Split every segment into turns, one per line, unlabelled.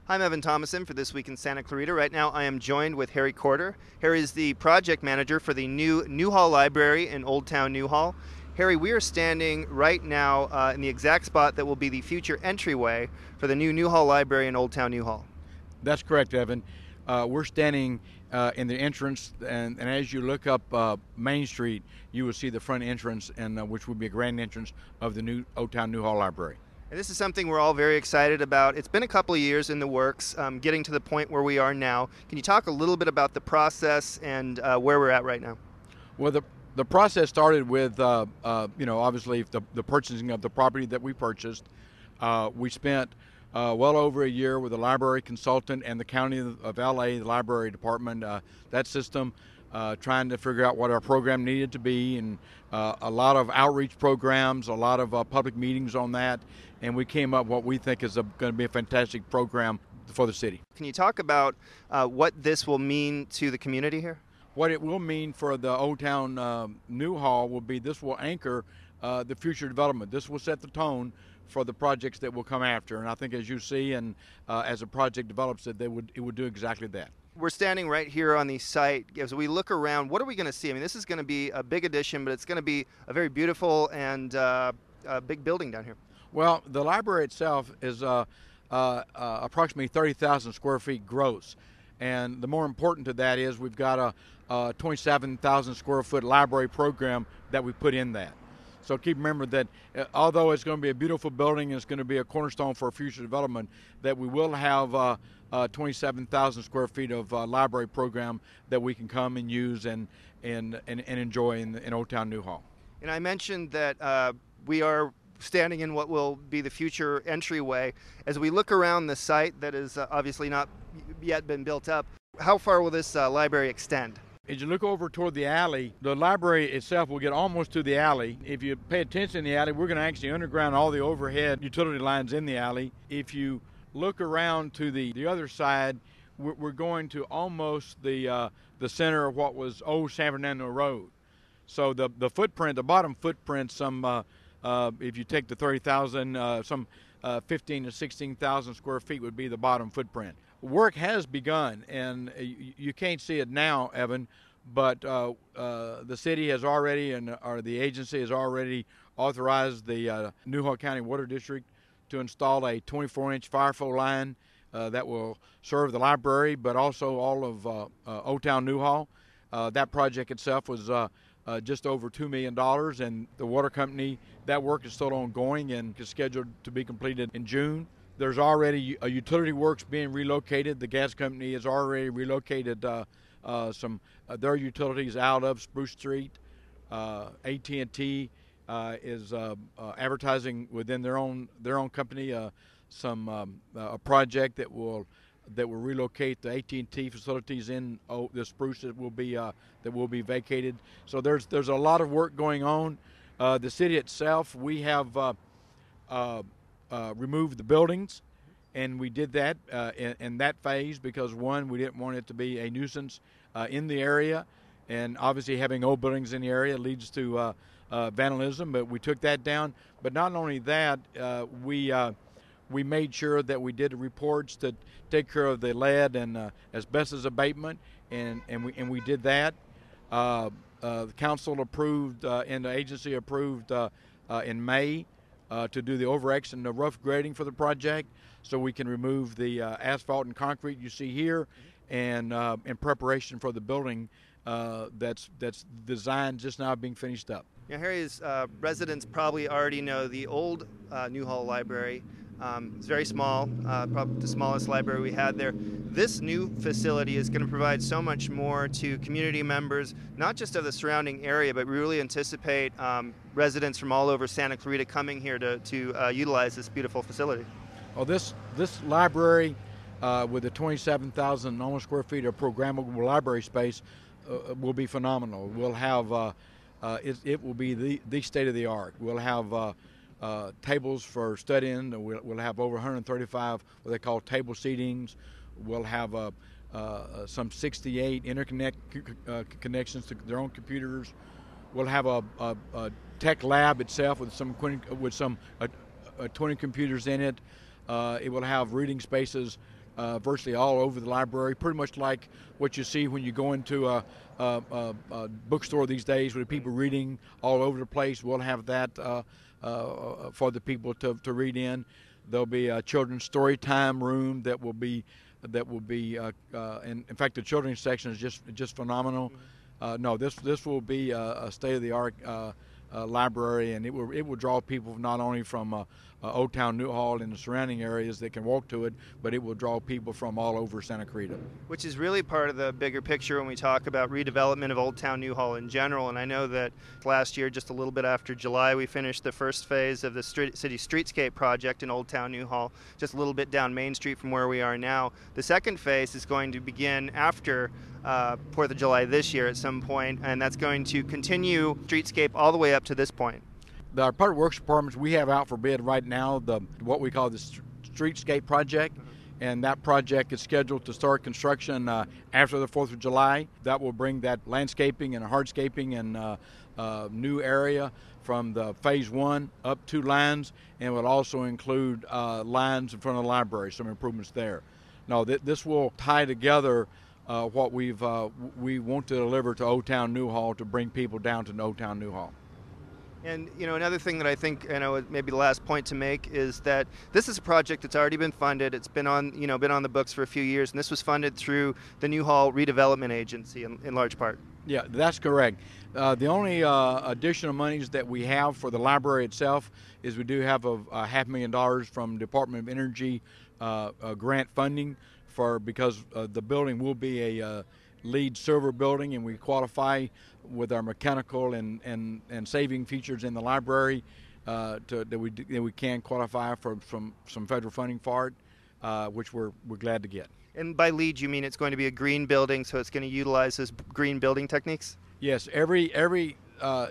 I'm Evan Thomason for This Week in Santa Clarita. Right now I am joined with Harry Corder. Harry is the project manager for the new Newhall Library in Old Town Newhall. Harry, we are standing right now in the exact spot that will be the future entryway for the new Newhall Library in Old Town Newhall.
That's correct, Evan. We're standing in the entrance, and as you look up Main Street, you will see the front entrance, and which will be a grand entrance of the new Old Town Newhall Library.
And this is something we're all very excited about. It's been a couple of years in the works, getting to the point where we are now. Can you talk a little bit about the process and where we're at right now?
Well, the process started with, obviously the purchasing of the property that we purchased. We spent well over a year with the library consultant and the County of LA, the library department, that system, trying to figure out what our program needed to be, and a lot of outreach programs, a lot of public meetings on that, and we came up what we think is going to be a fantastic program for the city.
Can you talk about what this will mean to the community here?
What it will mean for the Old Town Newhall will be this will anchor the future development. This will set the tone for the projects that will come after, and I think as you see and as a project develops it would do exactly that.
We're standing right here on the site. As we look around, what are we going to see? I mean, this is going to be a big addition, but it's going to be a very beautiful and a big building down here.
Well, the library itself is approximately 30,000 square feet gross, and the more important to that is we've got a 27,000 square foot library program that we put in that. So keep remember that although it's going to be a beautiful building and it's going to be a cornerstone for future development, that we will have 27,000 square feet of library program that we can come and use and enjoy in Old Town Newhall.
And I mentioned that we are standing in what will be the future entryway. As we look around the site that is obviously not yet been built up, how far will this library extend?
As you look over toward the alley, the library itself will get almost to the alley. If you pay attention in the alley, we're going to actually underground all the overhead utility lines in the alley. If you look around to the other side, we're going to almost the center of what was old San Fernando Road. So the footprint, the bottom footprint, if you take the 30,000, some 15 to 16,000 square feet would be the bottom footprint. Work has begun, and you can't see it now, Evan, but the city has already, or the agency has already authorized the Newhall County Water District to install a 24-inch fire flow line that will serve the library, but also all of Old Town Newhall. That project itself was just over $2 million, and the water company, that work is still ongoing and is scheduled to be completed in June. There's already a utility works being relocated. The gas company has already relocated some their utilities out of Spruce Street. AT&T is advertising within their own company a project that will relocate the AT&T facilities in the Spruce that will be vacated. So there's a lot of work going on. The city itself, we have removed the buildings, and we did that in that phase because, one, we didn't want it to be a nuisance in the area, and obviously having old buildings in the area leads to vandalism, but we took that down. But not only that, we made sure that we did reports to take care of the lead and asbestos abatement, and we did that. The council approved and the agency approved in May to do the overx and the rough grading for the project, so we can remove the asphalt and concrete you see here, and in preparation for the building that's designed just now being finished up.
Now, Harry's residents probably already know the old Newhall Library. It's very small, probably the smallest library we had there. This new facility is going to provide so much more to community members, not just of the surrounding area, but we really anticipate residents from all over Santa Clarita coming here to utilize this beautiful facility.
Well, this library with the 27,000 almost square feet of programmable library space will be phenomenal. We'll have it will be the state of the art. We'll have tables for studying. We'll have over 135 what they call table seatings. We'll have some 68 interconnect connections to their own computers. We'll have a tech lab itself with some 20 computers in it. It will have reading spaces virtually all over the library, pretty much like what you see when you go into a bookstore these days with people reading all over the place. We'll have that for the people to read in. There'll be a children's story time room that will be in fact, the children's section is just phenomenal. No, this will be a state-of-the-art library, and it will draw people not only from Old Town Newhall and the surrounding areas that can walk to it, but it will draw people from all over Santa Clarita. Which is really part of the bigger picture when we talk about redevelopment of Old Town Newhall in general. And I know that last year, just a little bit after July, we finished the first phase of the city Streetscape project in Old Town Newhall, just a little bit down Main Street from where we are now. The second phase is going to begin after 4th of July this year at some point, and that's going to continue Streetscape all the way up to this point. The Public Works Departments, we have out for bid right now what we call the Streetscape project, and that project is scheduled to start construction after the 4th of July. That will bring that landscaping and hardscaping and new area from the Phase 1 up 2 lines, and will also include lines in front of the library, some improvements there. Now, this will tie together what we want to deliver to Old Town Newhall to bring people down to Old Town Newhall. And another thing that I think maybe the last point to make is that this is a project that's already been funded. It's been on the books for a few years, and this was funded through the Newhall Redevelopment Agency in large part. Yeah, that's correct. The only additional monies that we have for the library itself is we do have a $500,000 from Department of Energy grant funding because the building will be a LEED silver building, and we qualify with our mechanical and saving features in the library that we can qualify for from some federal funding for it, which we're glad to get. And by LEED, you mean it's going to be a green building, so it's going to utilize those green building techniques? Yes, it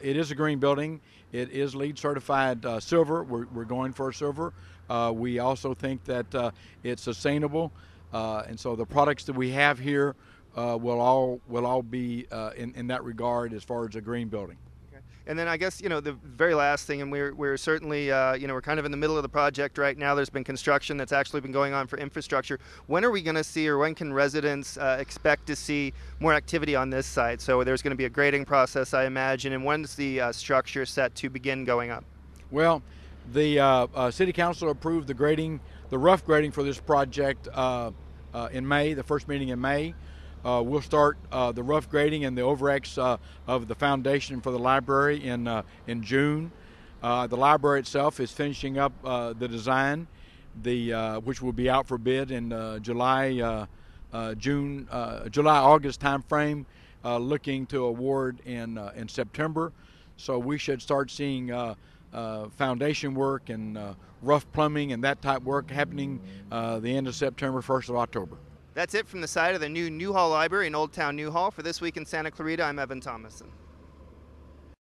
is a green building. It is LEED certified silver. We're going for silver. We also think that it's sustainable, and so the products that we have here will all be in that regard as far as a green building. Okay. And then I guess the very last thing, and we're certainly we're kind of in the middle of the project right now. There's been construction that's actually been going on for infrastructure. When are we going to see, or when can residents expect to see more activity on this site? So there's going to be a grading process, I imagine, and when's the structure set to begin going up? Well, the City Council approved the rough grading for this project in May, the first meeting in May. We'll start the rough grading and the over-X of the foundation for the library in June. The library itself is finishing up the design, which will be out for bid in July-August timeframe, looking to award in September. So we should start seeing foundation work and rough plumbing and that type work happening the end of September, 1st of October. That's it from the side of the new Newhall Library in Old Town Newhall. For This Week in Santa Clarita, I'm Evan Thomason.